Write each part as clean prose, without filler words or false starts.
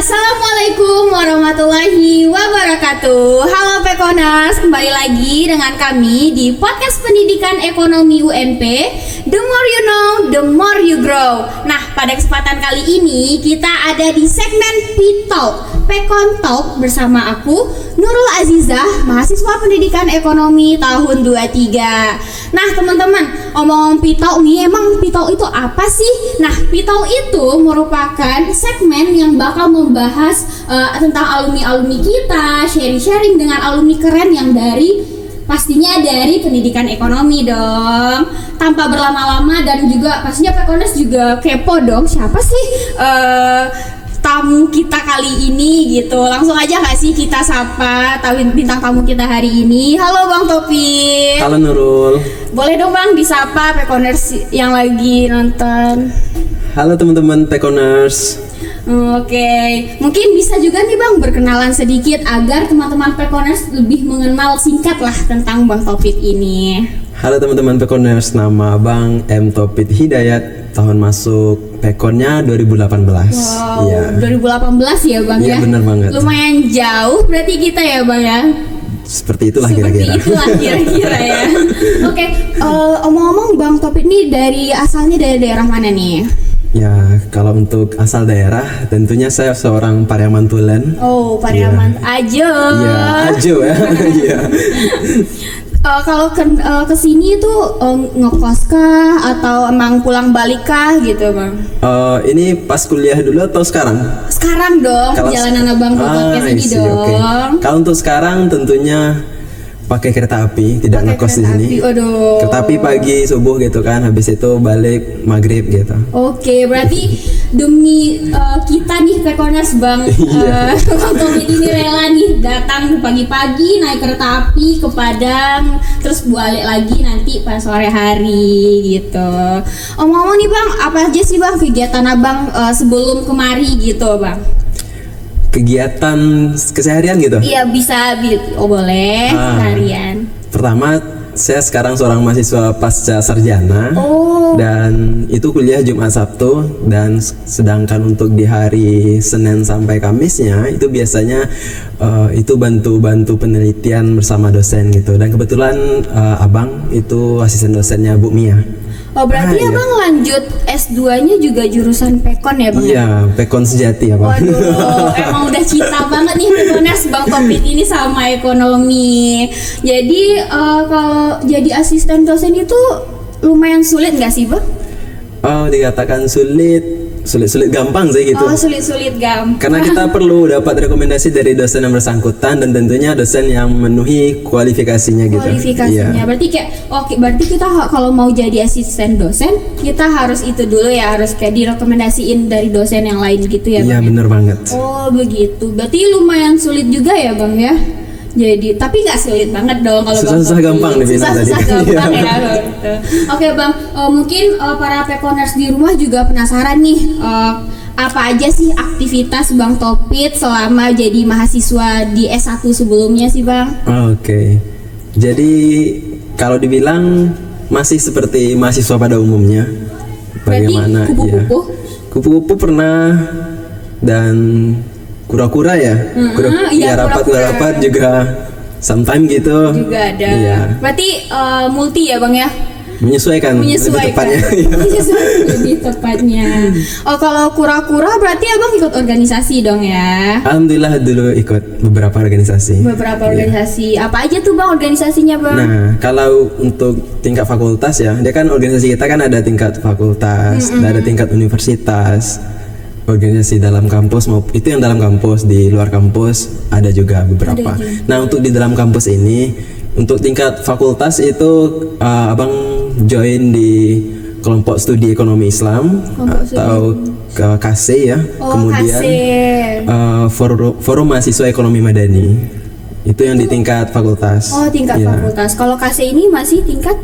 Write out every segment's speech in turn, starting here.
Assalamualaikum warahmatullahi wabarakatuh. Halo Pekoners, kembali lagi dengan kami di podcast pendidikan ekonomi UNP. The more you know, the more you grow. Nah, pada kesempatan kali ini kita ada di segmen P-Talk, Pekon Talk bersama aku Nurul Azizah, mahasiswa pendidikan ekonomi tahun 23. Nah teman-teman, omong P-Talk nih, emang P-Talk itu apa sih? Nah, P-Talk itu merupakan segmen yang bakal membahas tentang alumni-alumni kita, sharing-sharing dengan alumni keren yang pastinya dari pendidikan ekonomi dong. Tanpa berlama-lama dan juga pastinya Pekoners juga kepo dong, siapa sih tamu kita kali ini gitu. Langsung aja gak sih kita sapa bintang tamu kita hari ini. Halo Bang Topik. Halo Nurul. Boleh dong Bang disapa Pekoners yang lagi nonton. Halo teman-teman Pekoners. Oke, mungkin bisa juga nih Bang berkenalan sedikit agar teman-teman Pekoners lebih mengenal singkat lah tentang Bang Topik ini. Halo teman-teman Pekoners, nama Bang M. Topik Hidayat, tahun masuk Pekonnya 2018. Wow, ya. 2018 ya Bang ya? Iya benar banget. Lumayan jauh berarti kita ya Bang ya? Seperti itulah kira-kira. Ya. Oke, omong-omong Bang Topik nih asalnya dari daerah mana nih? Ya, kalau untuk asal daerah, tentunya saya seorang Pariaman Tulen. Oh, Pariaman Ajo. Iya, Ajo ya. Iya. Kalau ke sini tuh ngekos kah atau emang pulang balik kah gitu Bang? Ini pas kuliah dulu atau sekarang? Sekarang dong, perjalanan Abang ke podcast ini dong. Okay. Kalau untuk sekarang tentunya pakai kereta api, tidak ngekos di sini. Kereta api pagi subuh gitu kan, habis itu balik maghrib gitu. Oke, berarti demi kita nih Pekoners Bang, Bang Topik ini rela nih datang pagi-pagi naik kereta api ke Padang, terus balik lagi nanti pas sore hari gitu. Omong-omong nih Bang, apa aja sih Bang kegiatan Abang sebelum kemari gitu Bang? Kegiatan keseharian gitu? Iya bisa, boleh keseharian. Pertama, saya sekarang seorang mahasiswa pasca sarjana. Dan itu kuliah Jumat Sabtu. Dan sedangkan untuk di hari Senin sampai Kamisnya itu biasanya itu bantu penelitian bersama dosen gitu. Dan kebetulan abang itu asisten dosennya Bu Mia. Oh berarti Abang lanjut S2-nya juga jurusan Pekon ya Bang? Iya, Pekon sejati ya Bang. Waduh, emang udah cinta banget nih Pekoners Bang Topik ini sama ekonomi. Jadi kalau jadi asisten dosen itu lumayan sulit nggak sih Bang? Dikatakan sulit gampang sih gitu. Sulit gampang. Karena kita perlu dapat rekomendasi dari dosen yang bersangkutan dan tentunya dosen yang memenuhi kualifikasinya gitu. Kualifikasinya. Iya. Berarti berarti kita kalau mau jadi asisten dosen, kita harus itu dulu ya, harus kayak direkomendasiin dari dosen yang lain gitu ya Bang. Iya, bener banget. Oh, begitu. Berarti lumayan sulit juga ya Bang ya? Jadi, tapi nggak sulit banget dong kalau susah gampang nih susah gampang ya gitu. Oke Bang, mungkin para Pekoners di rumah juga penasaran nih apa aja sih aktivitas Bang Topik selama jadi mahasiswa di S1 sebelumnya sih Bang? Oke. Jadi kalau dibilang masih seperti mahasiswa pada umumnya. Bagaimana? Kupu-kupu? Ya. Kupu-kupu pernah dan kura-kura ya, rapat juga sometime gitu. Juga ada. Iya. Berarti multi ya Bang ya? Menyesuaikan. Lebih tepatnya. Oh kalau kura-kura berarti Abang ikut organisasi dong ya? Alhamdulillah dulu ikut beberapa organisasi. Organisasi. Apa aja tuh Bang organisasinya Bang? Nah kalau untuk tingkat fakultas ya, dia kan organisasi kita kan ada tingkat fakultas, ada tingkat universitas. Organisasi dalam kampus maupun itu yang dalam kampus, di luar kampus ada juga beberapa. Nah untuk di dalam kampus ini untuk tingkat fakultas itu abang join di kelompok studi ekonomi Islam atau KC ya. Kemudian forum mahasiswa ekonomi Madani itu yang di tingkat fakultas. Tingkat fakultas. Kalau KC ini masih tingkat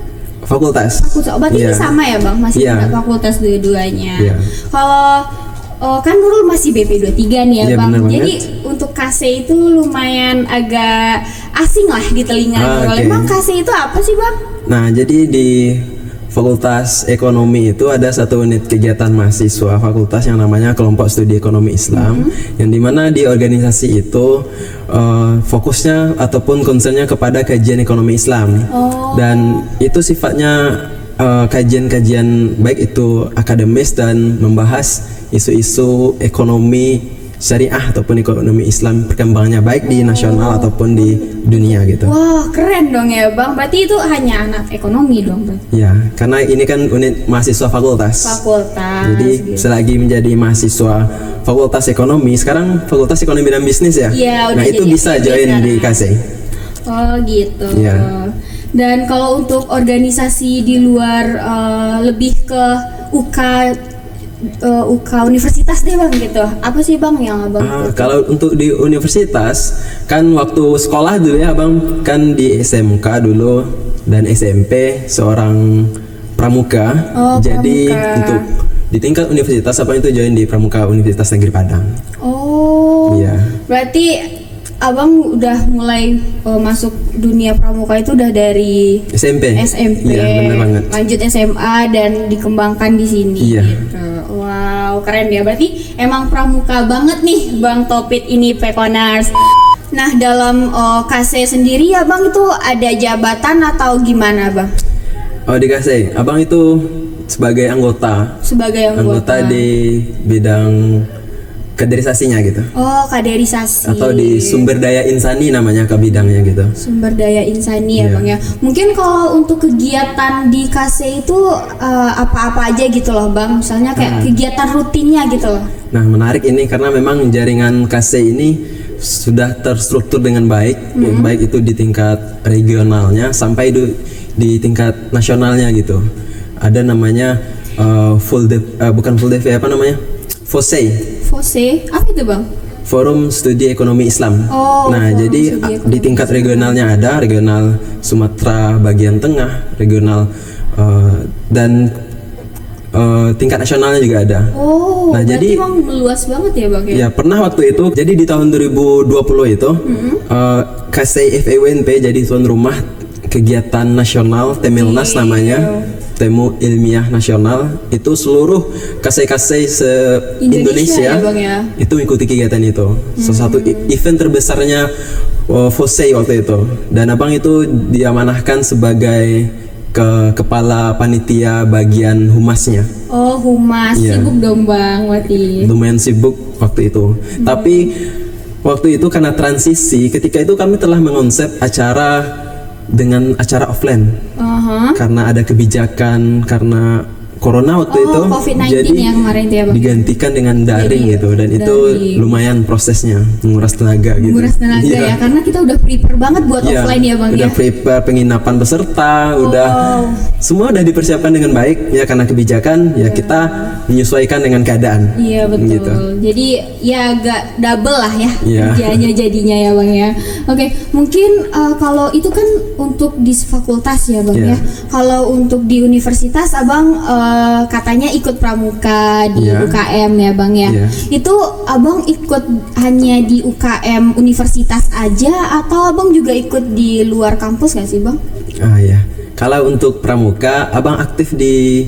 fakultas. Berarti ini sama ya Bang, masih tingkat fakultas dua-duanya. Kalau kan Nurul masih BP23 nih ya Bang. Jadi untuk KC itu lumayan agak asing lah di telinga Nurul. Emang KC itu apa sih Bang? Nah jadi di Fakultas Ekonomi itu ada satu unit kegiatan mahasiswa fakultas yang namanya Kelompok Studi Ekonomi Islam, yang dimana di organisasi itu fokusnya ataupun concernnya kepada kajian ekonomi Islam, dan itu sifatnya kajian-kajian baik itu akademis dan membahas isu-isu ekonomi syariah ataupun ekonomi Islam perkembangannya baik di nasional ataupun di dunia gitu. Wah, keren dong ya Bang. Berarti itu hanya anak ekonomi dong Bang? Ya, karena ini kan unit mahasiswa fakultas. Jadi gitu. selagi menjadi mahasiswa fakultas ekonomi, sekarang fakultas ekonomi dan bisnis ya. Iya, nah itu bisa join di KC. Oh gitu. Iya. Dan kalau untuk organisasi di luar lebih ke UK universitas deh Bang gitu. Apa sih Bang yang Abang ikut? Kalau untuk di universitas kan waktu sekolah dulu ya Abang kan di SMK dulu dan SMP seorang pramuka. Jadi pramuka. untuk di tingkat universitas Abang itu join di Pramuka Universitas Negeri Padang. Oh. Iya. Berarti Abang udah mulai masuk dunia pramuka itu udah dari SMP. Iya, benar banget. Lanjut SMA dan dikembangkan di sini. Iya. Gitu. Wow, keren ya. Berarti emang pramuka banget nih Bang Topit ini Pekonars. Nah, dalam KC sendiri ya Bang itu ada jabatan atau gimana Bang? Oh, di KC, Abang itu sebagai anggota. Sebagai Anggota di bidang kaderisasinya gitu. Oh, kaderisasi. Atau di sumber daya insani namanya ke bidangnya gitu. Sumber daya insani ya Iya. Bang ya. Mungkin kalau untuk kegiatan di KC itu apa-apa aja gitu loh Bang. Misalnya kayak kegiatan rutinnya gitu loh. Nah, menarik ini karena memang jaringan KC ini sudah terstruktur dengan baik, baik itu di tingkat regionalnya sampai di tingkat nasionalnya gitu. Ada namanya bukan full day apa namanya? FOSE, apa itu Bang? Forum Studi Ekonomi Islam. Oh, nah, Forum jadi Studi Ekonomi di tingkat regionalnya ada regional Sumatera bagian tengah, regional dan tingkat nasionalnya juga ada. Oh, nah, berarti jadi emang meluas banget ya Bang ya? Ya, pernah waktu itu. Jadi di tahun 2020 itu KC FEUNP jadi tuan rumah kegiatan nasional Temilnas namanya. Temu Ilmiah Nasional, itu seluruh KC-KC se-Indonesia ya, Bang, ya? itu mengikuti kegiatan itu. Salah satu event terbesarnya FOSE waktu itu. Dan Abang itu diamanahkan sebagai kepala panitia bagian humasnya. Oh, humas. Iya. Sibuk dong Bang berarti. Lumayan sibuk waktu itu. Tapi waktu itu karena transisi, ketika itu kami telah mengonsep acara dengan acara offline. Karena ada kebijakan karena corona waktu itu, COVID-19 jadi ya kemarin itu ya Bang? digantikan dengan daring Jadi, gitu, dan itu daring. lumayan prosesnya, menguras tenaga gitu. Menguras tenaga Iya. ya, karena kita udah prepare banget buat Iya, offline ya Bang udah ya. prepare penginapan peserta, udah semua udah dipersiapkan dengan baik ya, karena kebijakan ya kita menyesuaikan dengan keadaan. Iya betul. Gitu. Jadi ya agak double lah ya Iya. kerjanya jadinya ya Bang ya. Oke, mungkin kalau itu kan untuk di fakultas ya Bang Iya. ya. Kalau untuk di universitas Abang katanya ikut pramuka di Iya. UKM ya Bang ya. Iya. Itu Abang ikut hanya di UKM universitas aja atau Abang juga ikut di luar kampus gak sih Bang? Ya. Kalau untuk pramuka, Abang aktif di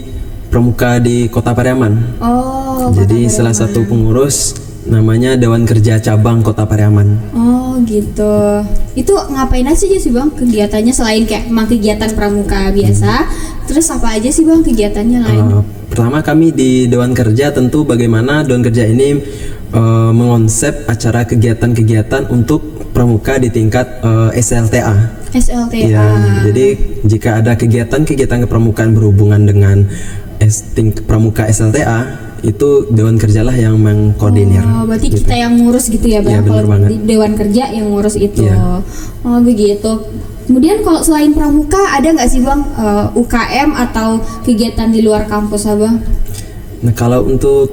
pramuka di Kota Pariaman. Oh. Jadi Kota salah Pariaman. satu pengurus namanya Dewan Kerja Cabang Kota Pariaman. Oh gitu. Itu ngapain aja sih Bang kegiatannya selain kayak emang kegiatan pramuka biasa? Terus apa aja sih Bang kegiatannya lain? Pertama kami di Dewan Kerja tentu bagaimana Dewan Kerja ini mengonsep acara kegiatan-kegiatan untuk pramuka di tingkat SLTA. SLTA. Ya, jadi jika ada kegiatan-kegiatan kepramukaan berhubungan dengan pramuka SLTA, itu Dewan Kerjalah yang mengkoordinir. Oh, berarti gitu. kita yang ngurus gitu ya Bang? Iya, benar Kalau banget. di Dewan Kerja yang ngurus itu. Iya. Oh begitu. Kemudian kalau selain pramuka ada nggak sih Bang UKM atau kegiatan di luar kampus Abang? Nah, kalau untuk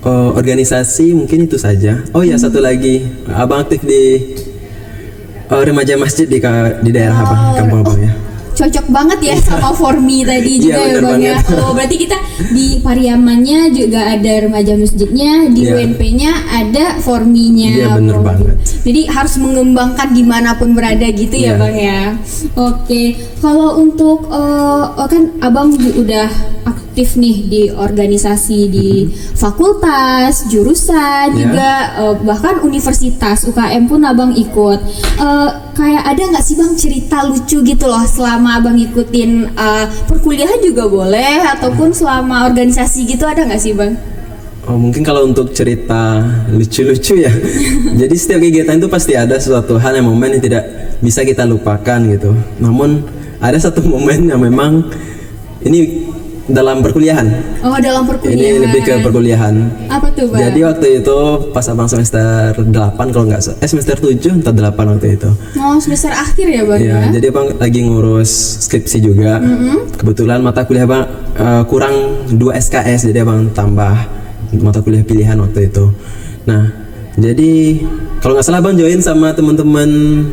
organisasi mungkin itu saja. Oh ya, satu lagi, Abang aktif di remaja masjid di daerah Abang, kampung Abang ya. cocok banget ya sama Formi tadi juga Iya, ya bener Bang ya. banget. Oh berarti kita di Pariamannya juga ada remaja masjidnya, di Iya. UNP-nya ada Forminya. Iya, bener Bang. banget. Jadi harus mengembangkan dimanapun berada gitu ya Iya. Bang ya. Oke, kalau untuk kan Abang udah aktif nih di organisasi di fakultas, jurusan, Iya. juga bahkan universitas UKM pun Abang ikut. Kayak ada nggak sih Bang cerita lucu gitu loh selama Abang ikutin perkuliahan juga boleh ataupun selama organisasi gitu, ada nggak sih Bang? Oh, mungkin kalau untuk cerita lucu-lucu ya. Jadi setiap kegiatan itu pasti ada suatu hal yang momen yang tidak bisa kita lupakan gitu. Namun ada satu momen yang memang ini dalam perkuliahan. Oh dalam perkuliahan. Ini lebih ke perkuliahan. Apa tuh Bang? Jadi waktu itu pas Abang semester 8 kalau nggak semester 7 atau 8 waktu itu. Oh semester akhir ya Bang Iya, ya? jadi Abang lagi ngurus skripsi juga. Kebetulan mata kuliah Abang kurang 2 SKS, jadi Abang tambah mata kuliah pilihan waktu itu. Nah, jadi kalau nggak salah Abang join sama teman-teman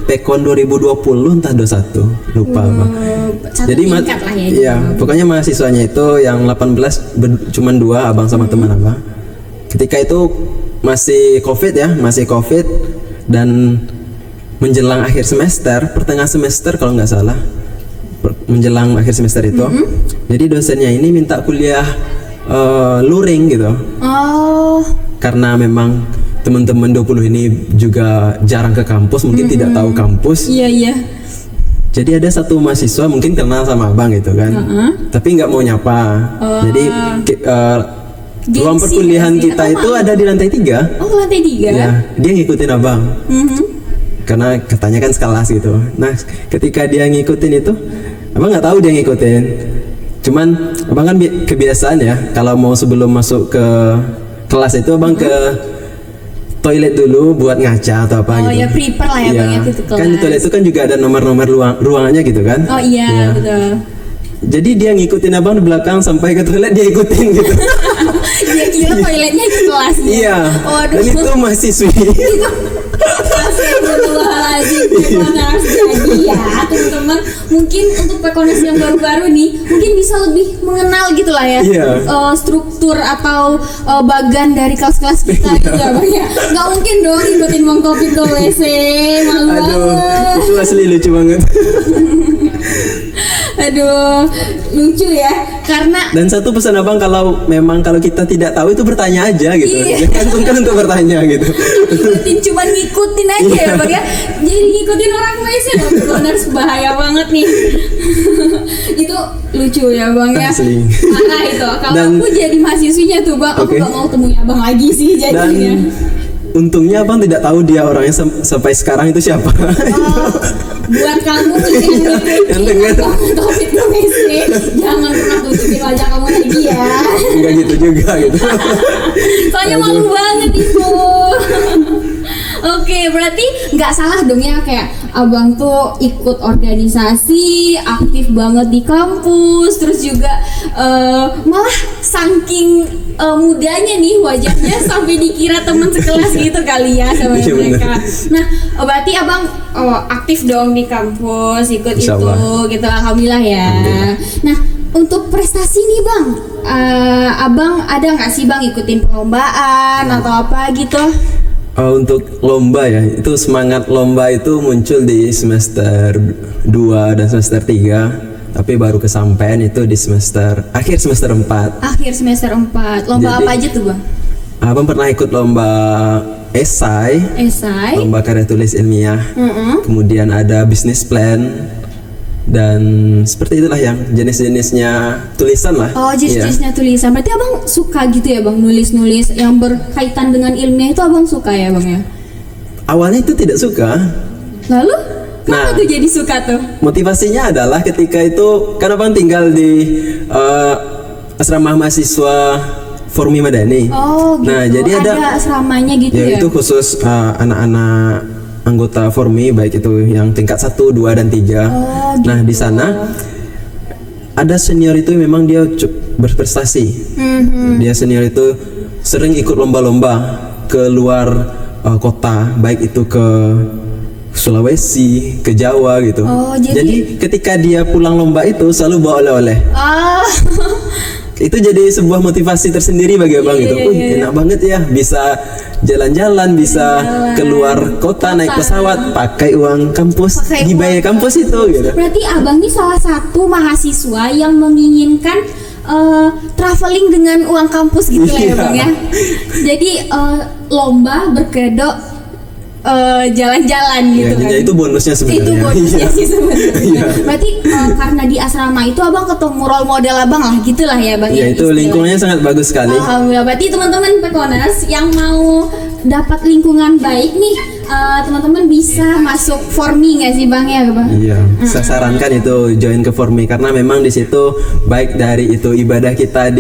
Pekon 2020 entah 21, lupa Bang. Satu Jadi tingkat lah ya. iya, pokoknya mahasiswanya itu yang 18 cuman 2 Abang sama teman Abang. Ketika itu masih Covid ya, masih Covid dan menjelang akhir semester, pertengahan semester kalau nggak salah, menjelang akhir semester itu. Jadi dosennya ini minta kuliah luring gitu. Oh, Karena memang teman-teman 20 ini juga jarang ke kampus, mungkin tidak tahu kampus. iya iya. Jadi ada satu mahasiswa mungkin kenal sama Abang gitu kan, tapi nggak mau nyapa. Jadi ruang Gengsi perkuliahan nggak sih? kita Atau itu malu? ada di lantai 3. Oh lantai 3. Ya, dia ngikutin Abang. Karena katanya kan sekelas gitu. Nah, ketika dia ngikutin itu, Abang nggak tahu dia ngikutin. Cuman Abang kan kebiasaan ya, kalau mau sebelum masuk ke kelas itu Abang ke toilet dulu buat ngaca atau apa Oh gitu. ya prepare lah ya Iya. Bang ya ke kelas. Kan di toilet itu kan juga ada nomor-nomor ruangannya gitu kan. Oh iya Iya. betul. Jadi dia ngikutin Abang di belakang sampai ke toilet, dia ikutin gitu. Dia kira toiletnya di kelasnya. Iya. Waduh. Dan itu mahasiswi. Astagfirullahaladzim, gimana harus jadi ya teman-teman. Mungkin untuk Pekonas yang baru-baru nih, mungkin bisa lebih mengenal gitu lah ya. Iya. Struktur atau bagan dari kelas-kelas kita gitu ya Bang ya. Nggak mungkin dong ikutin Bang Topik ke WC, malu Aduh, banget. itu asli lucu banget. Aduh, lucu ya. Karena Dan satu pesan Abang, kalau kita tidak tahu itu bertanya aja gitu. Iya. Jangan sungkan untuk bertanya gitu. cuman ngikutin aja ya Bang ya. Jadi ngikutin orang WC loh, benar bahaya banget nih. Itu lucu ya Bang ya. Asli. Parah itu. Kalau Dan- aku jadi mahasiswinya tuh Bang, aku Oke. gak mau temui Abang lagi sih Dan jadinya. untungnya Abang tidak tahu dia orangnya sampai sekarang itu siapa. Oh, buat kamu nih Yang dengar. Topik ke WC, jangan pernah tunjukin wajah kamu lagi ya. Enggak gitu juga gitu. Soalnya malu banget itu. Oke, berarti nggak salah dong ya kayak Abang tuh ikut organisasi, aktif banget di kampus, terus juga malah saking mudanya nih wajahnya sampai dikira teman sekelas gitu kali ya sama Iya, mereka. Nah, berarti Abang aktif dong di kampus, ikut Insya itu Allah. gitu, alhamdulillah ya. Alhamdulillah. Nah, untuk prestasi nih Bang, Abang ada nggak sih Bang ikutin perlombaan atau apa gitu? Untuk lomba ya, itu semangat lomba itu muncul di semester 2 dan semester 3, tapi baru kesampaian itu di akhir semester 4. Akhir semester 4, lomba Jadi- apa aja tuh Bang? Abang pernah ikut lomba esai, Esai? lomba karya tulis ilmiah, kemudian ada business plan, dan seperti itulah yang jenis-jenisnya tulisan lah. Oh, Iya. jenis-jenisnya tulisan. Berarti Abang suka gitu ya Bang, nulis-nulis yang berkaitan dengan ilmiah itu Abang suka ya Bang ya? Awalnya itu tidak suka. Lalu? Nah. Kenapa tuh jadi suka tuh? Motivasinya adalah ketika itu kan Abang tinggal di asrama mahasiswa Formi Madani. Oh gitu, Nah, jadi ada asramanya gitu ya ya? itu khusus anak-anak anggota Formi, baik itu yang tingkat 1, 2 dan 3. Oh, Nah, di sana ada senior itu memang dia berprestasi. Dia senior itu sering ikut lomba-lomba ke luar kota, baik itu ke Sulawesi, ke Jawa gitu. Oh, jadi ketika dia pulang lomba itu selalu bawa oleh-oleh. ah Itu jadi sebuah motivasi tersendiri bagi abang gitu. Wih, enak banget ya, bisa jalan-jalan, bisa keluar kota naik pesawat, pakai uang kampus, dibayar kampus itu gitu. Berarti abang ini salah satu mahasiswa yang menginginkan traveling dengan uang kampus gitu lah ya bang ya. Jadi lomba berkedok jalan-jalan gitu kan. Ya, itu bonusnya sebenarnya. Itu bonusnya sih sebenarnya. Berarti karena di asrama itu abang ketemu role model abang lah gitulah ya bang. Ya itu lingkungannya sangat bagus sekali. Alhamdulillah. Berarti teman-teman Pekonas yang mau dapat lingkungan baik nih, teman-teman bisa masuk Formi nggak sih bang ya bang? Iya, saya sarankan itu join ke Formi karena memang di situ baik dari itu ibadah kita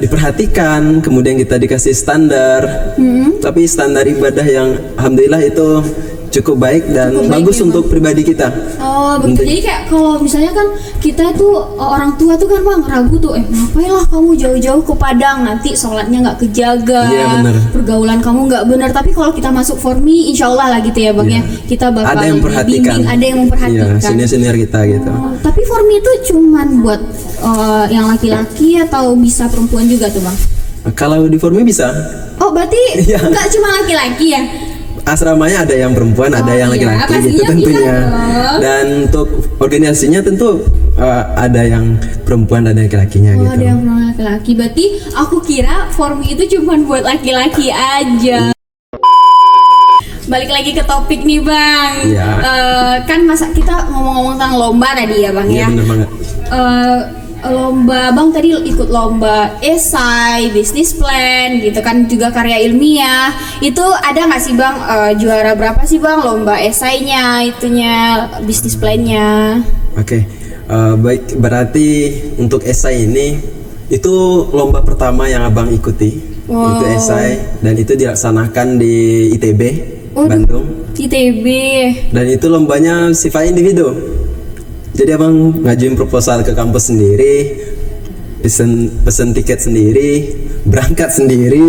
diperhatikan, kemudian kita dikasih standar, tapi standar ibadah yang alhamdulillah itu cukup baik dan bagus ya, untuk pribadi kita. Oh begitu. Jadi kayak kalau misalnya kan kita tuh orang tua tuh kan bang ragu tuh, ngapain lah kamu jauh-jauh ke Padang, nanti sholatnya nggak kejaga, pergaulan kamu nggak benar. Tapi kalau kita masuk Formi, insya Allah lah gitu ya bang ya, kita bakal ada yang memperhatikan, ada yang memperhatikan. Senior-senior kita gitu. Tapi Formi itu cuman buat yang laki-laki atau bisa perempuan juga tuh bang? Kalau di Formi bisa. Oh berarti nggak cuma laki-laki ya? Asramanya ada yang perempuan, ada yang laki-laki gitu tentunya. Dan untuk organisasinya tentu ada yang perempuan, ada yang laki-lakinya gitu. Ada yang laki-laki. Berarti aku kira Formi itu cuma buat laki-laki aja. Balik lagi ke topik nih bang. Kan masa kita ngomong-ngomong tentang lomba tadi ya bang ya. Iya bener banget. Lomba bang tadi ikut lomba esai, bisnis plan gitu kan, juga karya ilmiah. Itu ada nggak sih bang juara berapa sih bang lomba esainya, itunya, bisnis plannya? Oke, baik, berarti untuk esai ini itu lomba pertama yang abang ikuti. Itu esai dan itu dilaksanakan di ITB Bandung. ITB. Dan itu lombanya sifat individu. Jadi abang ngajuin proposal ke kampus sendiri, pesen tiket sendiri, berangkat sendiri,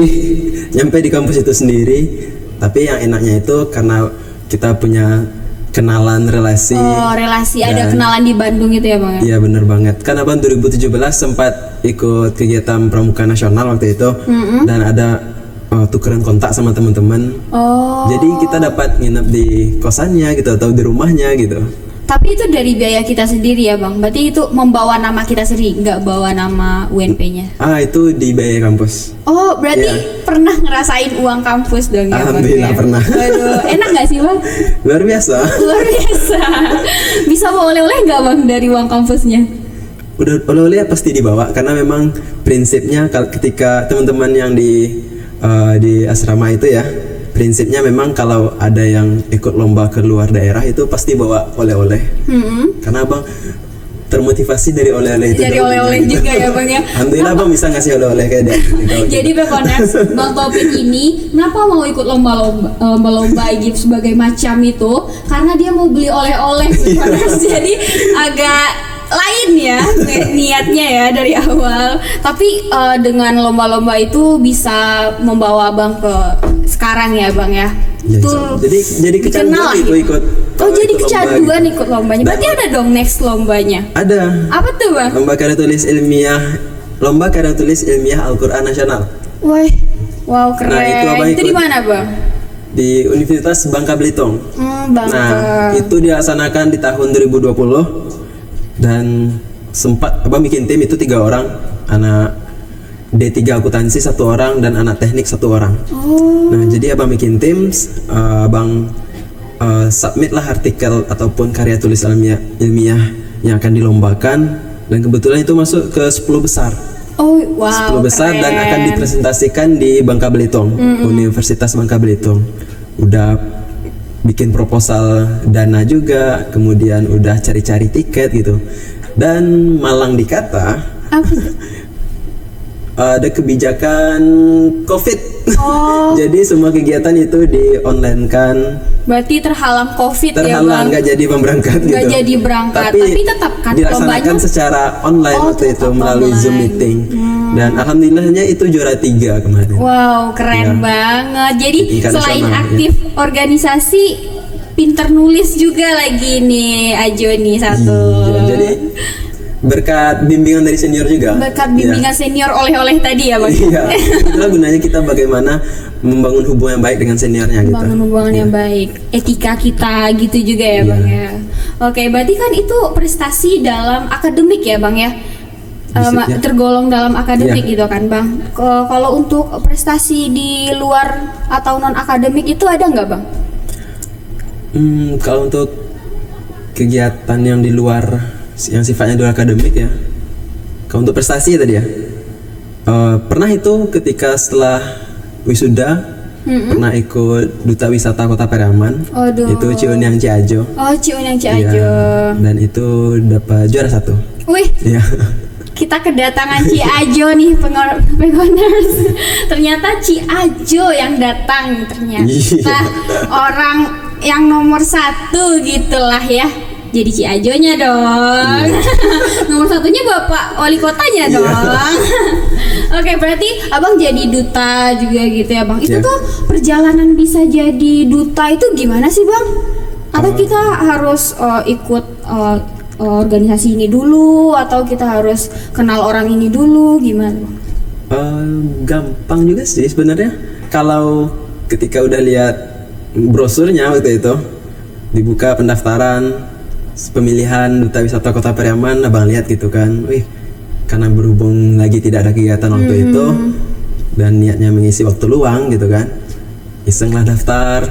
nyampe di kampus itu sendiri. Tapi yang enaknya itu karena kita punya kenalan relasi. Relasi, ada kenalan di Bandung itu ya bang? Iya bener banget. Kan abang 2017 sempat ikut kegiatan pramuka nasional waktu itu, dan ada tukeran kontak sama teman-teman. Jadi kita dapat nginep di kosannya gitu atau di rumahnya gitu. Tapi itu dari biaya kita sendiri ya bang? Berarti itu membawa nama kita sendiri, nggak bawa nama UNP-nya? Itu di biaya kampus. Oh berarti pernah ngerasain uang kampus dong ya bang? Alhamdulillah pernah. Aduh, enak nggak sih bang? Luar biasa. Luar biasa. Bisa bawa oleh-oleh nggak bang dari uang kampusnya? Udah oleh-oleh pasti dibawa karena memang prinsipnya ketika teman-teman yang di asrama itu ya, prinsipnya memang kalau ada yang ikut lomba ke luar daerah itu pasti bawa oleh-oleh. Karena abang termotivasi dari oleh-oleh itu. Dari oleh-oleh juga ya bang ya. Alhamdulillah abang bisa ngasih oleh-oleh kayak dia. Jadi Pekonas, bang Topik ini kenapa mau ikut lomba gitu sebagai macam itu? Karena dia mau beli oleh-oleh Pekonas. Jadi agak lain ya niatnya ya dari awal. Tapi dengan lomba-lomba itu bisa membawa abang ke sekarang ya bang ya. Jadi kecanduan itu ikut. Jadi kecanduan ikut lombanya. Berarti ada dong next lombanya. Ada. Apa tuh bang? Lomba karya tulis ilmiah Al-Quran Nasional. Wow keren. Nah, itu di mana bang? Di Universitas Bangka Belitung. Bangka. Nah itu dilaksanakan di tahun 2020 dan sempat abang bikin tim itu 3 orang, anak D3 akuntansi 1 orang dan anak teknik 1 orang. Nah jadi abang bikin tim, abang submit lah artikel ataupun karya tulis ilmiah yang akan dilombakan dan kebetulan itu masuk ke 10 besar. 10 besar keren. Dan akan dipresentasikan di Bangka Belitung, Universitas Bangka Belitung. Udah bikin proposal dana juga, kemudian udah cari-cari tiket gitu. Dan malang dikata ada kebijakan COVID. Jadi semua kegiatan itu di online kan. Berarti terhalang COVID ya bang? Nggak jadi berangkat gitu. Nggak jadi berangkat, tapi tetap kan dilaksanakan secara online waktu itu melalui Zoom meeting. Dan alhamdulillahnya itu juara 3 kemarin. Wow keren banget. Jadi selain aktif organisasi, pinter nulis juga lagi nih Ajo nih satu. Iya, jadi berkat bimbingan dari senior juga. Berkat bimbingan senior oleh-oleh tadi ya Bang. Iya, itulah gunanya kita bagaimana membangun hubungan yang baik dengan seniornya gitu. Membangun hubungan yang baik, etika kita gitu juga ya Bang ya. Oke, berarti kan itu prestasi dalam akademik ya Bang ya. Tergolong dalam akademik gitu kan Bang. Kalau untuk prestasi di luar atau non akademik itu ada nggak Bang? Kalau untuk kegiatan yang di luar yang sifatnya di luar akademik ya, kalau untuk prestasi tadi ya, pernah itu ketika setelah wisuda pernah ikut Duta Wisata Kota Pariaman. Itu Ciunyang Ciajo. Oh, Ciunyang Ciajo. Ya, dan itu dapat juara 1. Wih. Ya. Kita kedatangan Ciajo nih Pegoners. Ternyata Ciajo yang datang ternyata. Orang yang nomor 1 gitulah ya. Jadi Ciajonya dong. Nomor 1-nya Bapak Wali Kotanya dong. Oke, berarti Abang jadi duta juga gitu ya Bang. Itu tuh perjalanan bisa jadi duta itu gimana sih Bang? Atau kita harus ikut organisasi ini dulu, atau kita harus kenal orang ini dulu, gimana? Gampang juga sih sebenarnya. Kalau ketika udah lihat brosurnya waktu itu dibuka pendaftaran pemilihan Duta Wisata Kota Pariaman, Abang lihat gitu kan, wih, karena berhubung lagi tidak ada kegiatan waktu itu dan niatnya mengisi waktu luang gitu kan, isenglah daftar.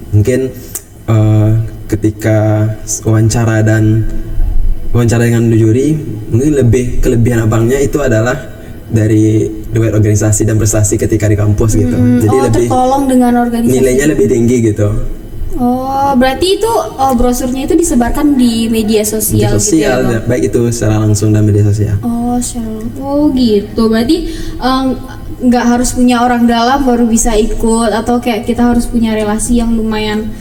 Mungkin ketika wawancara dengan juri, mungkin lebih kelebihan abangnya itu adalah dari riwayat organisasi dan prestasi ketika di kampus gitu. Jadi lebih tertolong dengan organisasi. Nilainya lebih tinggi gitu. Oh, berarti itu brosurnya itu disebarkan di media sosial, gitu ya, Bang? Baik itu secara langsung dan media sosial. Oh gitu. Berarti nggak harus punya orang dalam baru bisa ikut, atau kayak kita harus punya relasi yang lumayan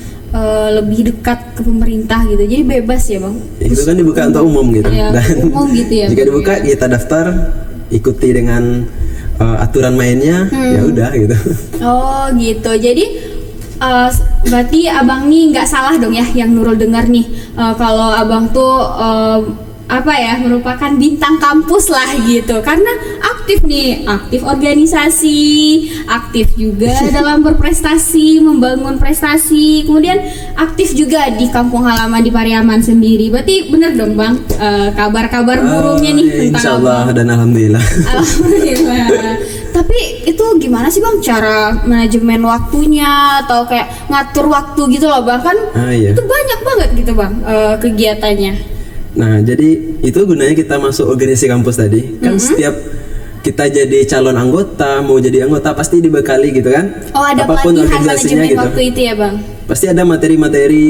lebih dekat ke pemerintah gitu. Jadi bebas ya Bang. Itu kan dibuka untuk umum gitu. Ya, dan umum gitu ya. Jika dibuka kita daftar, ikuti dengan aturan mainnya, ya udah gitu. Oh gitu. Jadi berarti Abang nih nggak salah dong ya yang Nurul dengar nih, kalau Abang tuh merupakan bintang kampus lah gitu, karena aktif organisasi, aktif juga dalam berprestasi, membangun prestasi, kemudian aktif juga di kampung halaman di Pariaman sendiri. Berarti bener dong Bang, kabar-kabar burungnya nih tentang Insyaallah dan alhamdulillah. Alhamdulillah. Tapi itu gimana sih Bang cara manajemen waktunya, atau kayak ngatur waktu gitu loh Bang, kan itu banyak banget gitu Bang kegiatannya. Nah, jadi itu gunanya kita masuk organisasi kampus tadi. Kan setiap kita jadi calon anggota, mau jadi anggota pasti dibekali gitu kan. Ada apapun pelatihan organisasinya manajemen gitu. Waktu itu ya Bang. Pasti ada materi-materi,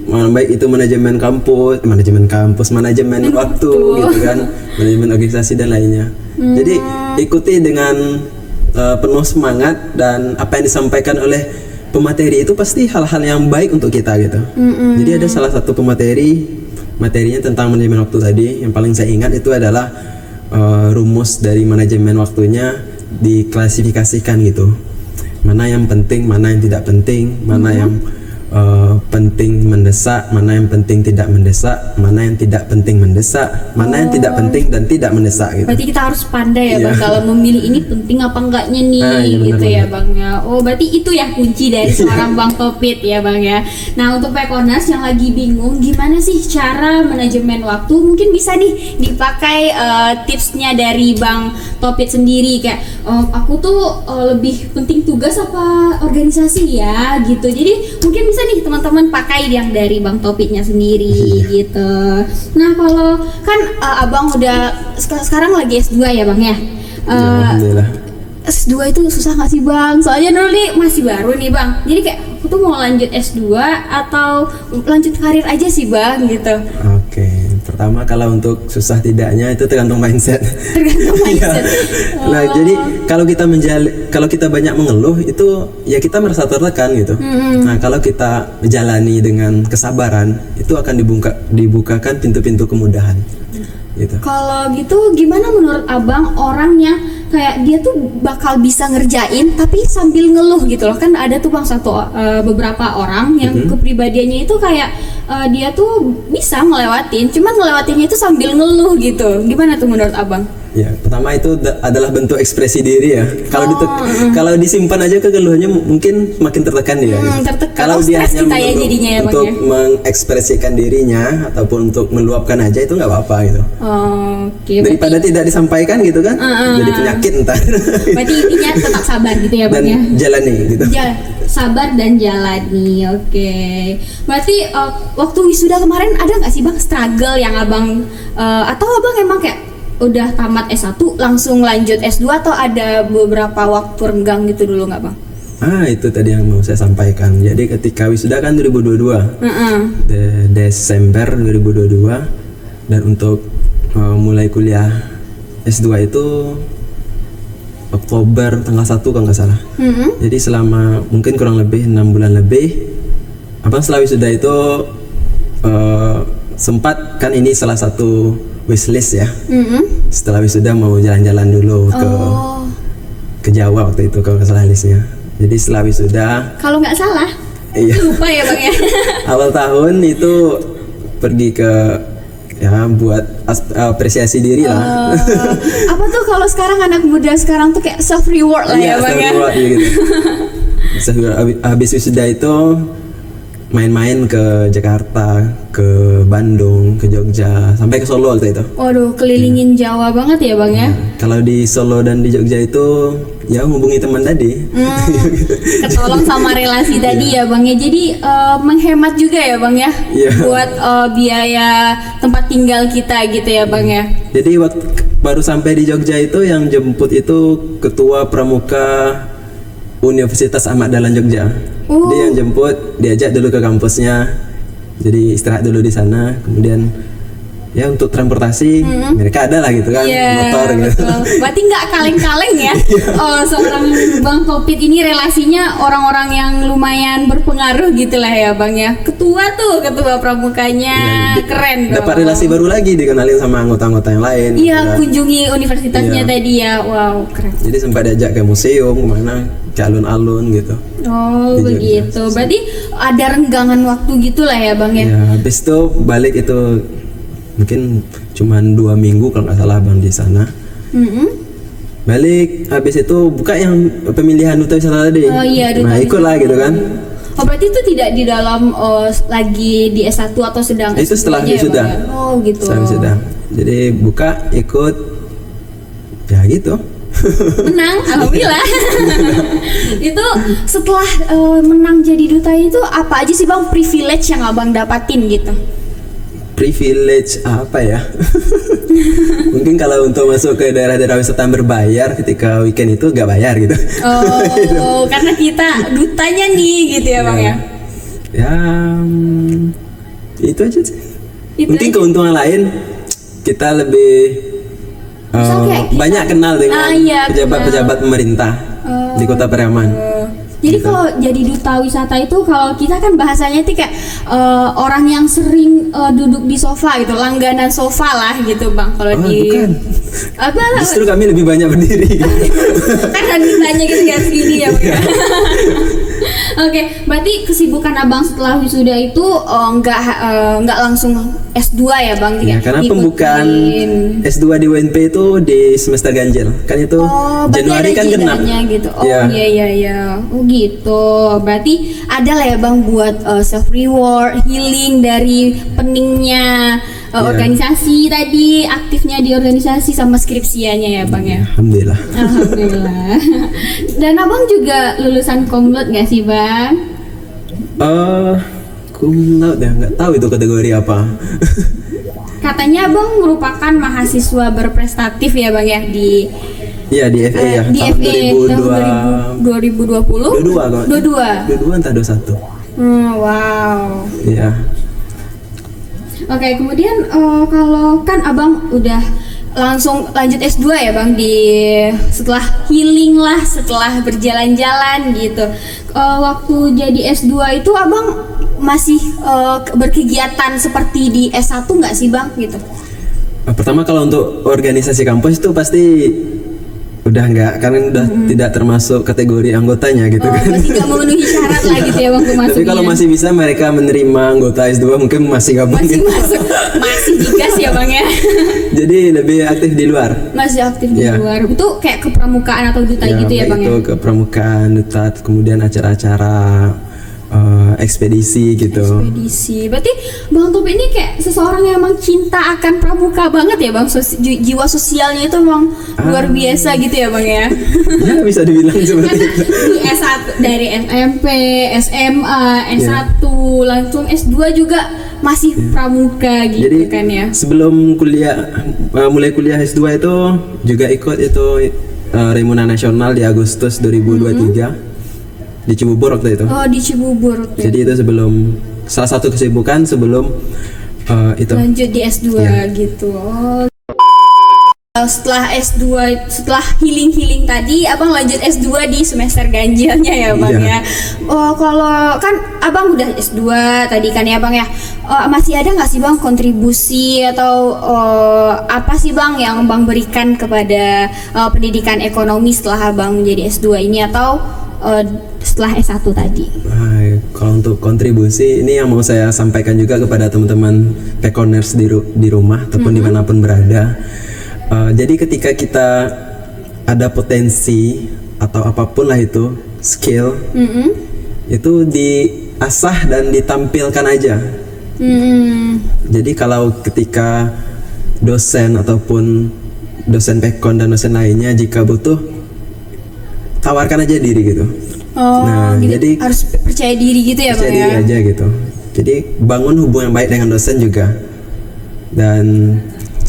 baik itu manajemen waktu gitu kan, manajemen organisasi dan lainnya. Jadi ikuti dengan penuh semangat, dan apa yang disampaikan oleh pemateri itu pasti hal-hal yang baik untuk kita gitu. Jadi ada salah satu materinya tentang manajemen waktu tadi, yang paling saya ingat itu adalah rumus dari manajemen waktunya diklasifikasikan gitu. Mana yang penting, mana yang tidak penting, mana yang penting mendesak, mana yang penting tidak mendesak, mana yang tidak penting mendesak, mana yang tidak penting dan tidak mendesak gitu. Berarti kita harus pandai ya Bang kalau memilih ini penting apa enggaknya nih gitu ya Bang ya. Oh, berarti itu ya kunci dari seorang Bang Topit ya Bang ya. Nah, untuk Pekoners yang lagi bingung gimana sih cara manajemen waktu, mungkin bisa nih dipakai tipsnya dari Bang Topit sendiri, kayak aku tuh lebih penting tugas apa organisasi ya gitu. Jadi mungkin bisa nih teman-teman pakai yang dari Bang Topitnya sendiri gitu. Nah, kalau kan Abang udah sekarang lagi S2 ya Bang ya. Alhamdulillah. S2 itu susah gak sih Bang? Soalnya dulu nih masih baru nih Bang. Jadi kayak aku tuh mau lanjut S2 atau lanjut karir aja sih Bang gitu. Oke, pertama kalau untuk susah tidaknya itu tergantung mindset. Tergantung mindset. Nah, jadi kalau kita banyak mengeluh itu ya kita merasa tertekan gitu. Nah, kalau kita menjalani dengan kesabaran itu akan dibukakan pintu-pintu kemudahan. gitu. Kalau gitu gimana menurut abang orang yang kayak dia tuh bakal bisa ngerjain tapi sambil ngeluh gitu loh? Kan ada tuh bang beberapa orang yang kepribadiannya itu kayak dia tuh bisa ngelewatin, cuman ngelewatinnya itu sambil ngeluh gitu. Gimana tuh menurut abang? Ya, pertama itu adalah bentuk ekspresi diri ya. Kalau disimpan aja kegeluhannya mungkin makin tertekan dia. Tertekan. Kalau dia hanya ya jadinya ya, untuk bang, ya? mengekspresikan dirinya ataupun untuk meluapkan aja itu nggak apa-apa gitu. Oke. Daripada tidak disampaikan gitu kan, jadi penyakit ntar. Berarti intinya tetap sabar gitu ya bang dan ya. Jalani gitu. Sabar dan jalani. Oke. Berarti waktu wisuda kemarin ada nggak sih bang struggle yang abang atau abang emang kayak udah tamat S1 langsung lanjut S2 atau ada beberapa waktu renggang gitu dulu nggak bang? Itu tadi yang mau saya sampaikan. Jadi ketika wisuda kan 2022, Desember 2022, dan untuk mulai kuliah S2 itu Oktober tanggal 1 kalau nggak salah. Jadi selama mungkin kurang lebih 6 bulan lebih, abang setelah wisuda itu sempat kan ini salah satu wishlist ya. Setelah wisuda mau jalan-jalan dulu ke Jawa waktu itu kalau nggak salah listnya. Jadi setelah wisuda, kalau nggak salah, iya, lupa ya bang ya. awal tahun itu pergi ke buat apresiasi diri lah. Apa tuh kalau sekarang anak muda sekarang tuh kayak self reward lah ya bang ya. Gitu. Habis wisuda itu main-main ke Jakarta, ke Bandung, ke Jogja, sampai ke Solo waktu itu. Waduh, kelilingin Jawa banget ya bang ya. Kalau di Solo dan di Jogja itu ya hubungi teman tadi. Ketolong sama relasi tadi ya bang ya. Jadi menghemat juga ya bang ya, buat biaya tempat tinggal kita gitu ya bang ya. Jadi waktu baru sampai di Jogja itu yang jemput itu ketua pramuka Universitas Ahmad Dahlan Jogja. Dia yang jemput, diajak dulu ke kampusnya. Jadi istirahat dulu di sana, kemudian ya untuk transportasi mereka ada lah gitu kan, motor gitu. Berarti nggak kaleng-kaleng ya. Seorang Bang Topit ini relasinya orang-orang yang lumayan berpengaruh gitu lah ya bang ya. Ketua pramukanya keren dong. Dapat relasi baru lagi, dikenalin sama anggota-anggota yang lain. Iya, kunjungi universitasnya tadi ya. Wow, keren. Jadi sempat diajak ke museum kemana, ke alun-alun gitu. Begitu. Berarti ada renggangan waktu gitulah ya bang ya. Ya, habis itu balik itu mungkin cuma 2 minggu kalau nggak salah bang di sana. Balik habis itu buka yang pemilihan duta wisata tadi. Nah ikut lah gitu kan. Berarti itu tidak di dalam lagi di S1 atau sedang itu setelah wisuda. Gitu. Setelah wisuda. Jadi buka ikut ya gitu. Menang, alhamdulillah. Itu setelah menang jadi duta itu apa aja sih bang privilege yang abang dapatin gitu? Privilege apa ya? Mungkin kalau untuk masuk ke daerah-daerah wisata berbayar ketika weekend itu gak bayar gitu. Karena kita dutanya nih gitu ya bang ya. Ya itu aja sih. Mungkin keuntungan lain kita lebih banyak kenal dengan pejabat-pejabat pemerintah di Kota Pariaman. Jadi kalau jadi duta wisata itu kalau kita kan bahasanya itu kayak orang yang sering duduk di sofa gitu, langganan sofa lah gitu bang. Kalau bukan. Justru kami lebih banyak berdiri. Kan ditanya gitu ya segini ya bang. Oke, berarti kesibukan abang setelah wisuda itu nggak langsung S2 ya bang? Ya, karena pembukaan S2 di UNP itu di semester ganjil, kan itu Januari kan genap. Gitu. Iya. Gitu. Berarti ada lah ya bang buat self reward, healing dari peningnya organisasi tadi, aktifnya di organisasi sama skripsianya ya bang ya. Alhamdulillah. Dan abang juga lulusan Komlot nggak sih bang? Komlot ya, nggak tahu itu kategori apa. Katanya abang merupakan mahasiswa berprestatif ya bang ya di FE ya. Di tahun FE 2020. 22 entah 21. Wow. Iya. Oke, kemudian kalau kan abang udah langsung lanjut S2 ya bang, setelah healing lah, setelah berjalan-jalan gitu. Waktu jadi S2 itu abang masih berkegiatan seperti di S1 nggak sih bang gitu? Pertama kalau untuk organisasi kampus itu pasti udah enggak, karena udah tidak termasuk kategori anggotanya gitu kan. Berarti nggak memenuhi syarat lah gitu ya bang tuh masuknya. Tapi kalau masih bisa mereka menerima anggota S2 mungkin masih gabung. masih masuk, masih digas ya bang ya. Jadi lebih aktif di luar. Masih aktif di Ya. luar. Itu kayak kepramukaan atau duta gitu ya baik bang itu ya. ke pramukaan, duta, kemudian acara-acara ekspedisi gitu. Ekspedisi. Berarti Bang Topi ini kayak seseorang yang emang cinta akan pramuka banget ya Bang. Jiwa sosialnya itu emang luar biasa gitu ya Bang ya. Ya bisa dibilang seperti Karena itu. di S1 dari SMP, SMA, S1, langsung S2 juga masih pramuka gitu Jadi kan ya. sebelum kuliah, mulai kuliah S2 itu juga ikut itu Remuna Nasional di Agustus 2023 di Cibubur waktu itu. Oh di Cibubur. Jadi itu sebelum, salah satu kesibukan sebelum itu. Lanjut di S2 Ya. gitu. Oh. Setelah S2, setelah healing tadi, abang lanjut S2 di semester ganjilnya ya bang Iya. ya. Oh kalau kan abang udah S2 tadi kan ya bang ya. Masih ada nggak sih bang kontribusi atau apa sih bang yang bang berikan kepada pendidikan ekonomi setelah abang menjadi S2 ini atau setelah S1 tadi? Nah, kalau untuk kontribusi ini yang mau saya sampaikan juga kepada teman-teman Pekoners di rumah ataupun dimanapun berada. Jadi ketika kita ada potensi atau apapun lah itu skill, itu diasah dan ditampilkan aja. Jadi kalau ketika dosen ataupun dosen Pekon dan dosen lainnya jika butuh, tawarkan aja diri gitu. Oh, Nah, gitu. jadi Harus percaya diri gitu ya percaya bang ya. diri aja gitu. Jadi bangun hubungan baik dengan dosen juga. Dan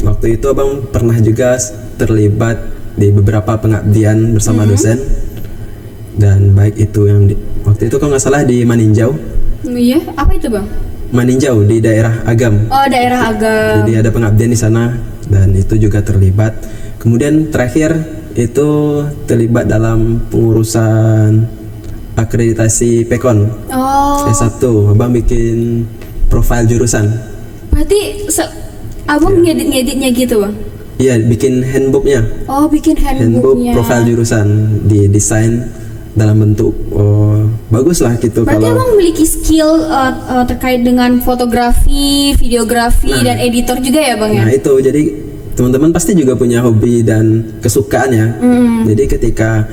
waktu itu abang pernah juga terlibat di beberapa pengabdian bersama dosen. Dan baik itu yang waktu itu kalau nggak salah di Maninjau. Iya, apa itu bang? Maninjau di daerah Agam. Oh daerah Agam. Jadi ada pengabdian di sana dan itu juga terlibat. Kemudian terakhir itu terlibat dalam pengurusan akreditasi Pekon Oh, S1. Abang bikin profil jurusan. berarti abang ngedit-ngeditnya gitu bang? Iya, bikin handbooknya. Oh, bikin Handbook handbooknya. profil jurusan didesain dalam bentuk bagus lah gitu. Berarti kalau abang memiliki skill terkait dengan fotografi, videografi, dan editor juga ya bang ya? Nah itu jadi teman-teman pasti juga punya hobi dan kesukaan ya. Jadi ketika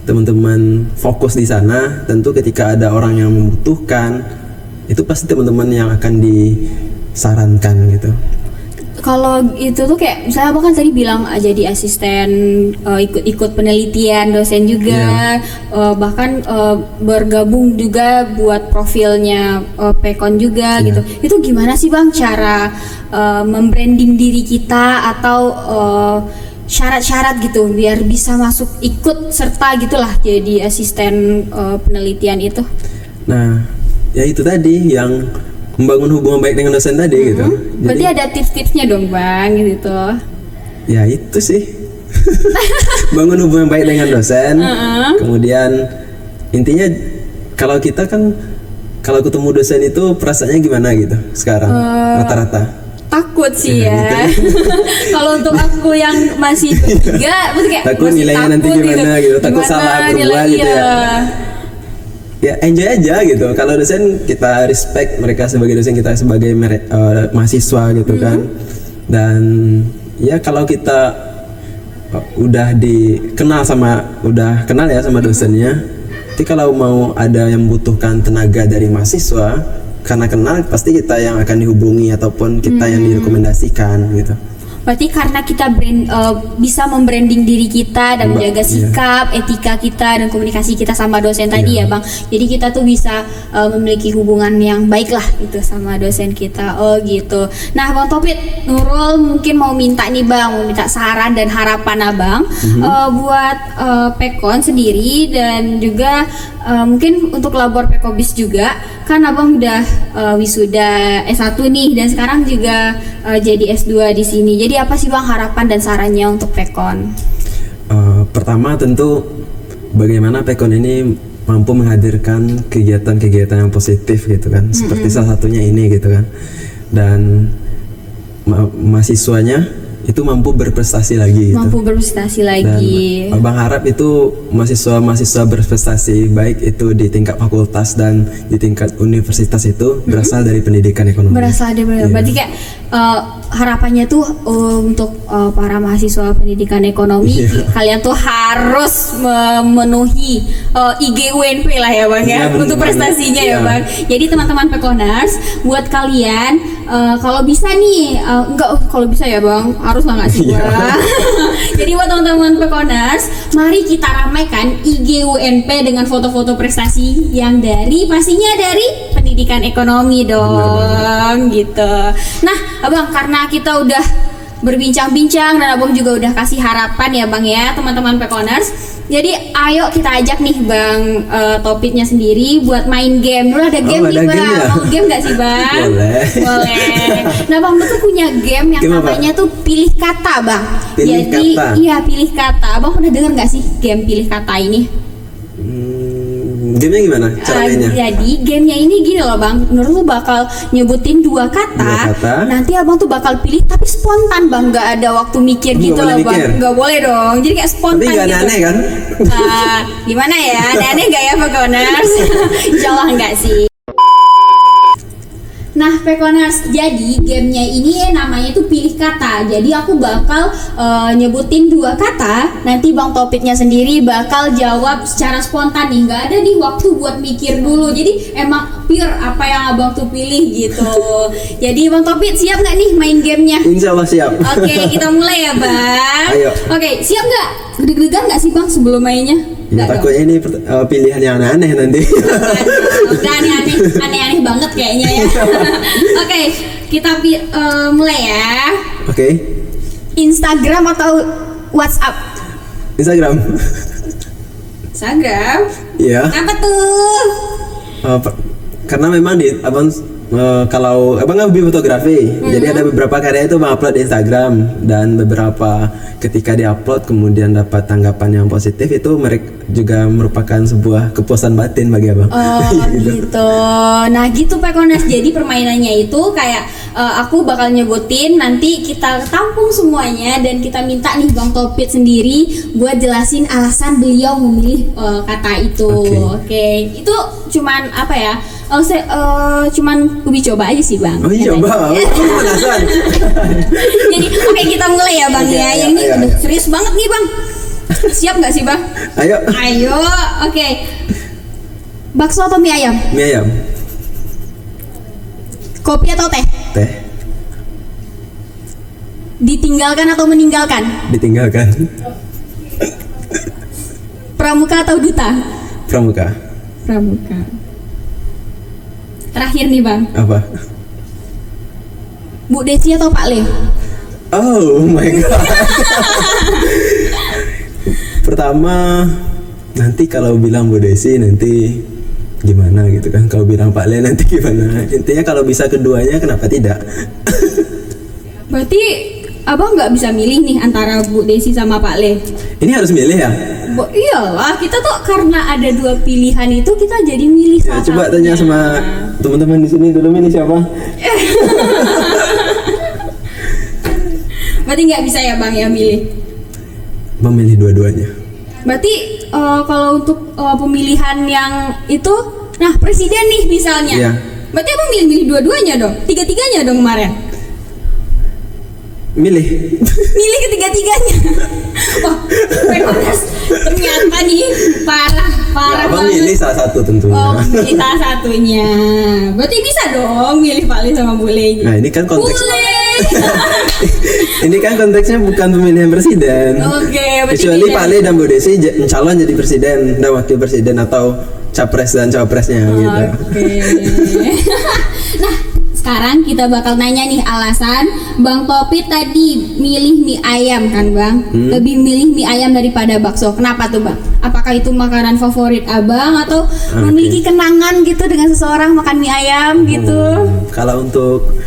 teman-teman fokus di sana, tentu ketika ada orang yang membutuhkan, itu pasti teman-teman yang akan disarankan gitu. Kalau itu tuh kayak misalnya abang kan tadi bilang jadi asisten, ikut penelitian dosen juga, bahkan bergabung juga buat profilnya Pekon juga gitu. Itu gimana sih bang cara membranding diri kita atau syarat-syarat gitu biar bisa masuk ikut serta gitulah jadi asisten penelitian itu? Nah, ya itu tadi yang membangun hubungan baik dengan dosen tadi gitu. Berarti ada tips-tipsnya dong bang gitu. Ya itu sih. Bangun hubungan baik dengan dosen. Kemudian intinya kalau kita kan kalau ketemu dosen itu perasaannya gimana gitu sekarang rata-rata. Takut sih Ya, ya. Kalau untuk aku yang masih bertiga, maksudnya kayak Takut masih nilainya nanti gimana gitu, takut Gimana salah berbuat nilai, gitu ya. iya. Ya enjoy aja gitu. Kalau dosen kita respect mereka sebagai dosen, kita sebagai mahasiswa gitu kan. Dan ya kalau kita udah kenal ya sama dosennya. Jadi kalau mau ada yang membutuhkan tenaga dari mahasiswa, karena kenal pasti kita yang akan dihubungi ataupun kita yang direkomendasikan gitu. Berarti karena kita bisa membranding diri kita dan menjaga sikap, etika kita dan komunikasi kita sama dosen tadi ya bang. Jadi kita tuh bisa memiliki hubungan yang baik lah gitu sama dosen kita. Oh gitu. Nah bang Topit, Nurul mungkin mau minta nih bang, mau minta saran dan harapan abang buat Pekon sendiri dan juga mungkin untuk labor Pekobis juga. Kan abang udah wisuda S1 nih dan sekarang juga jadi S2 di sini. Jadi apa sih bang harapan dan sarannya untuk Pekon? Pertama tentu bagaimana Pekon ini mampu menghadirkan kegiatan-kegiatan yang positif gitu kan, seperti salah satunya ini gitu kan. Dan mahasiswanya itu mampu berprestasi lagi gitu. Mampu berprestasi lagi. Dan Abang harap itu mahasiswa berprestasi baik itu di tingkat fakultas dan di tingkat universitas itu berasal dari pendidikan ekonomi. Berasal dari berarti kayak harapannya tuh untuk para mahasiswa pendidikan ekonomi kalian tuh harus memenuhi IGUNP lah ya Bang ya, untuk prestasinya ya Bang. Jadi teman-teman Pekoners, buat kalian kalau bisa nih kalau bisa ya Bang, harus nggak sih Bang? Jadi buat teman-teman Pekoners, mari kita ramaikan IGUNP dengan foto-foto prestasi yang pastinya dari pendidikan ekonomi dong. Gitu. Nah Abang, karena kita udah berbincang-bincang dan Abang juga udah kasih harapan ya Bang ya, teman-teman Pekoners. Jadi ayo kita ajak nih Bang Topitnya sendiri buat main game. Dulu ada game nih Bang. Mau game gak sih Bang? Boleh. Nah Bang, lu tuh punya game yang namanya tuh pilih kata Bang. Iya, pilih kata. Abang pernah denger gak sih game pilih kata ini? Gamenya gimana caranya? Jadi gamenya ini gini loh Bang, menurut lu bakal nyebutin dua kata, nanti Abang tuh bakal pilih tapi spontan Bang, nggak ada waktu mikir gitu loh Bang. Nggak boleh dong, jadi kayak spontan. Tapi nggak aneh-aneh kan? Gimana ya, aneh-aneh nggak ya Pekoners? Insyaallah nggak sih. Nah Pekoners, jadi gamenya ini namanya tuh pilih kata. Jadi aku bakal nyebutin dua kata, nanti Bang Topitnya sendiri bakal jawab secara spontan nih, nggak ada nih waktu buat mikir dulu. Jadi emang pure apa yang Abang tuh pilih gitu. Jadi Bang Topit siap nggak nih main gamenya? Insya Allah siap. Oke, kita mulai ya Bang. Ayo. Oke, siap nggak? Deg-degan nggak sih Bang sebelum mainnya? Ya, takutnya ini pilihan yang aneh-aneh nanti. Udah aneh-aneh banget kayaknya ya. Oke, kita mulai ya. Oke. Instagram atau WhatsApp? Instagram. Instagram? Iya. Apa tuh? Karena memang abang kalau abang kan hobi fotografi, jadi ada beberapa karya itu abang upload di Instagram, dan beberapa ketika diupload kemudian dapat tanggapan yang positif, itu mereka juga merupakan sebuah kepuasan batin bagi abang. gitu. Nah gitu Pekoners, jadi permainannya itu kayak aku bakal nyebutin, nanti kita tampung semuanya dan kita minta nih Bang Topit sendiri buat jelasin alasan beliau memilih kata itu. Oke. Itu cuman apa ya? Cuman uji coba aja sih Bang. Oh iya Bang, penasaran. Jadi oke, kita mulai ya Bang ya. Yang ini udah serius banget nih Bang. Siap nggak sih Bang? Ayo. Oke. Bakso atau mie ayam? Mie ayam. Kopi atau teh? Teh. Ditinggalkan atau meninggalkan? Ditinggalkan. Pramuka atau duta? Pramuka. Terakhir nih Bang. Apa? Bu Desi atau Pak Le? Oh my god. Pertama, nanti kalau bilang Bu Desi nanti gimana gitu kan. Kalau bilang Pak Le nanti gimana. Intinya kalau bisa keduanya kenapa tidak? Berarti Abang nggak bisa milih nih antara Bu Desi sama Pak Le? Ini harus milih ya? Iyalah, kita tuh karena ada dua pilihan itu kita jadi milih ya, coba tanya sama teman-teman di sini dulu, milih siapa? Berarti nggak bisa ya Bang ya milih? Memilih dua-duanya. Berarti kalau untuk pemilihan yang itu, nah presiden nih misalnya, ya. Berarti Abang milih dua-duanya dong, tiga-tiganya dong kemarin? Milih ketiga-tiganya. Wah, Pekoners ternyata nih parah ya, Abang banget. milih salah satu tentunya. Oh, milih salah satunya. Berarti bisa dong milih Pak Le sama Bu Le. Nah, ini kan konteks. Ini kan konteksnya bukan pemilihan presiden. Kecuali Pak Le dan Bu Desi calon jadi presiden dan wakil presiden atau capres dan cawapresnya gitu. Nah, sekarang kita bakal nanya nih alasan Bang Topit tadi milih mie ayam kan Bang? Lebih milih mie ayam daripada bakso. Kenapa tuh Bang? Apakah itu makanan favorit Abang atau memiliki kenangan gitu dengan seseorang makan mie ayam gitu? Kalau untuk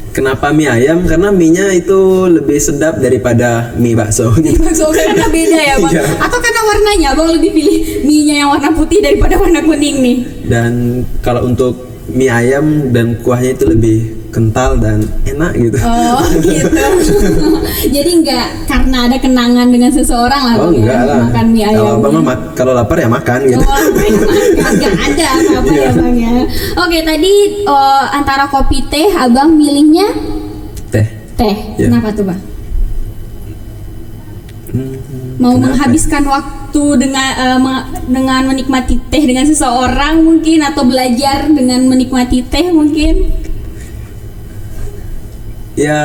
kenapa mie ayam? Karena mie-nya itu lebih sedap daripada mie bakso. Bakso karena beda ya Bang? Iya. Atau karena warnanya Abang lebih pilih mie-nya yang warna putih daripada warna kuning nih? Dan kalau untuk mie ayam dan kuahnya itu lebih kental dan enak gitu. Oh gitu. Jadi nggak karena ada kenangan dengan seseorang lah Oh Bang, enggak ya? lah. Makan mie ayam. Kalau abang mah kalau lapar ya makan gitu. Oh, nggak ada apa-apa ya Bang ya. Oke tadi antara kopi teh abang milihnya Teh. teh. Ya. Kenapa tuh Bang? Mau Kenapa? menghabiskan waktu dengan menikmati teh dengan seseorang mungkin, atau belajar dengan menikmati teh mungkin? Ya,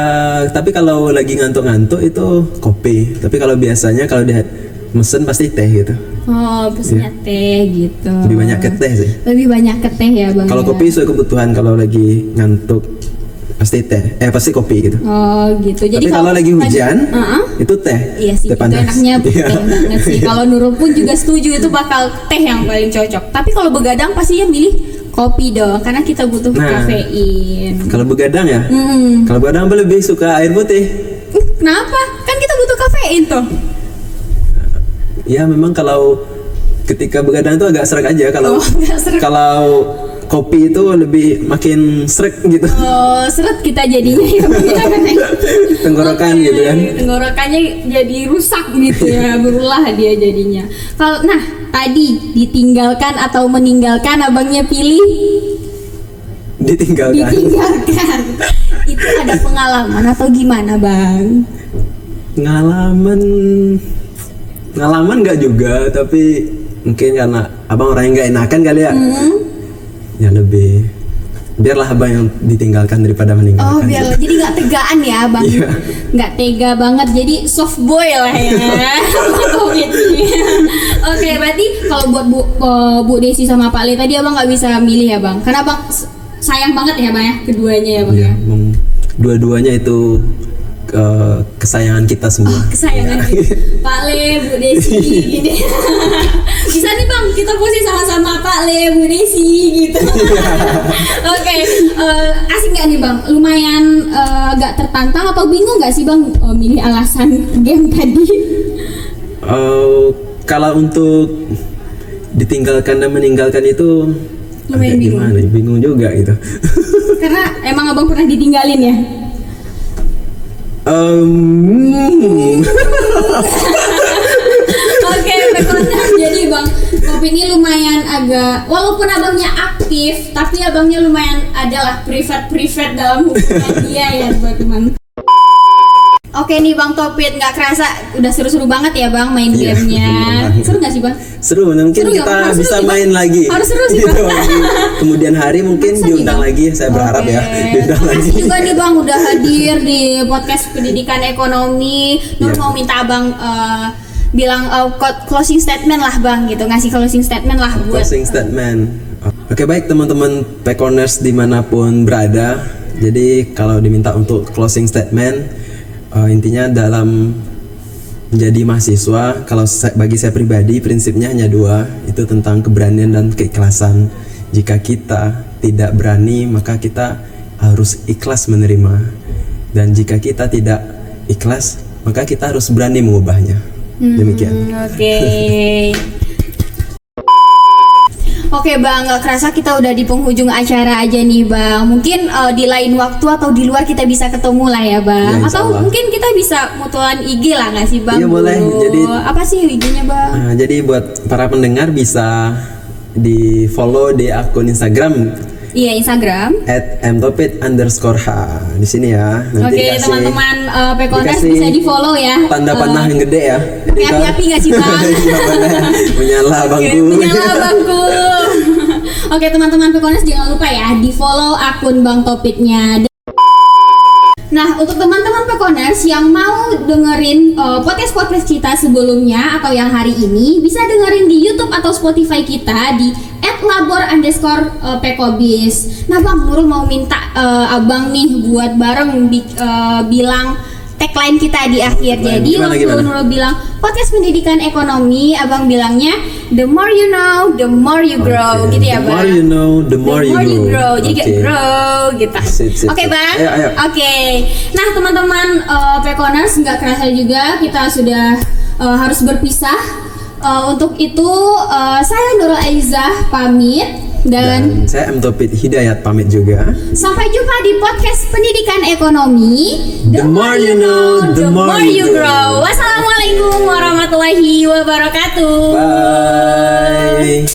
tapi kalau lagi ngantuk-ngantuk itu kopi. Tapi kalau biasanya kalau dia mesen pasti teh gitu. Oh, pesennya teh gitu. Lebih banyak ke teh sih. Lebih banyak ke teh ya Bang. Kalau ya? kopi sesuai kebutuhan, kalau lagi ngantuk pasti teh. Pasti kopi gitu. Oh gitu. Jadi Tapi kalau lagi hujan itu teh. Iya sih, Teh itu panas. enaknya teh Iya. banget sih. Kalau Nurul pun juga setuju, itu bakal teh yang paling cocok. Tapi kalau begadang pastinya milih kopi dong, karena kita butuh Nah. kafein. Kalau begadang ya? Hmm. Kalau begadang apa lebih suka air putih? Kenapa? Kan kita butuh kafein tuh. Ya memang kalau ketika begadang itu agak serak aja. Kalau agak serak. kalau kopi itu lebih makin serak gitu. Oh, seret kita jadinya ya Bang, ya. Tenggorokan Oke, gitu kan. Tenggorokannya jadi rusak gitu ya, berulah dia jadinya. Kalau tadi ditinggalkan atau meninggalkan, abangnya pilih Ditinggalkan. ditinggalkan. Itu ada pengalaman atau gimana Bang? Pengalaman nggak juga, tapi mungkin karena abang orang yang nggak enakan kali ya. Ya lebih biarlah abang yang ditinggalkan daripada Oh meninggalkan. biar gitu. jadi nggak tegaan ya Bang. Iya. Nggak tega banget, jadi soft boy lah ya. Covid ini. Oke, berarti kalau buat Bu Desi sama Pak Le tadi abang nggak bisa milih ya Bang, karena abang sayang banget ya Bang ya keduanya ya Bang Iya, ya. emang dua-duanya itu kesayangan kita semua. Kesayangan kita. Pak Le, Bu Desi gini. Bisa nih Bang, kita posisi sama-sama Pak Le, Bu Desi gitu. Oke, asik nggak nih Bang? Lumayan agak tertantang atau bingung nggak sih Bang milih alasan game tadi? Kalau untuk ditinggalkan dan meninggalkan itu Lumayan agak bingung. gimana ya? Bingung juga gitu. Karena emang abang pernah ditinggalin ya? Oke, Pekonas. Jadi Bang, kopi ini lumayan agak, walaupun abangnya aktif, tapi abangnya lumayan adalah privat dalam hubungan dia ya teman-teman. Oke nih Bang Topit, nggak kerasa udah seru-seru banget ya Bang main Iya, gamenya. seru banget. Seru nggak sih Bang? Seru, mungkin Seru ya, kita Bang? Harus bisa seru, main Bang. lagi. Harus seru sih, Gitu, Bang. kemudian hari mungkin Masa nih, diundang Bang? lagi, saya berharap ya diundang Terima lagi. kasih juga nih Bang udah hadir di podcast pendidikan ekonomi. Nur Iya. mau minta Abang bilang closing statement lah Bang gitu, ngasih closing statement lah buat Closing statement. Oke, baik teman-teman Pekoners dimanapun berada. Jadi kalau diminta untuk closing statement, intinya dalam menjadi mahasiswa, kalau bagi saya pribadi prinsipnya hanya dua, itu tentang keberanian dan keikhlasan. Jika kita tidak berani, maka kita harus ikhlas menerima, dan jika kita tidak ikhlas, maka kita harus berani mengubahnya. Demikian. Oke. Oke Bang, gak kerasa kita udah di penghujung acara aja nih Bang. Mungkin di lain waktu atau di luar kita bisa ketemu lah ya Bang. Ya, insya atau Allah. mungkin kita bisa mutualan IG lah nggak sih Bang? Iya, boleh. dulu? Jadi- apa sih IG-nya Bang? Nah, jadi buat para pendengar bisa di follow di akun Instagram Iya Instagram. @mtopit_h di sini ya. Nanti Oke dikasih teman-teman Pekonas dikasih bisa di follow ya. tanda panah yang gede ya. Jadi kalau- Api-api nggak sih Bang? Iya, boleh. Menyala Oke, bangku. menyala bangku. Oke teman-teman Pekonas jangan lupa ya di follow akun Bang Topitnya. Nah untuk teman-teman Pekonas yang mau dengerin podcast kita sebelumnya atau yang hari ini, bisa dengerin di YouTube atau Spotify kita di @labor_pekobis. Nah Bang Nurul mau minta abang nih buat bareng bilang tagline kita di akhir. Jadi Gimana, waktu gimana? Nurul bilang podcast pendidikan ekonomi, abang bilangnya the more you know, the more you grow, Oke. gitu ya The Bang. more you know, the more you grow. Jadi kayak Oke. grow gitu. Sip. Oke Bang. Ayo, ayo. Oke. Nah teman-teman Pekoners, nggak kerasa juga kita sudah harus berpisah. Untuk itu saya Nurul Aizah pamit dan Dan saya Mtopit Hidayat pamit juga. sampai jumpa di podcast Pendidikan Ekonomi. The more you know, the more you grow. Wassalamualaikum warahmatullahi wabarakatuh. Bye.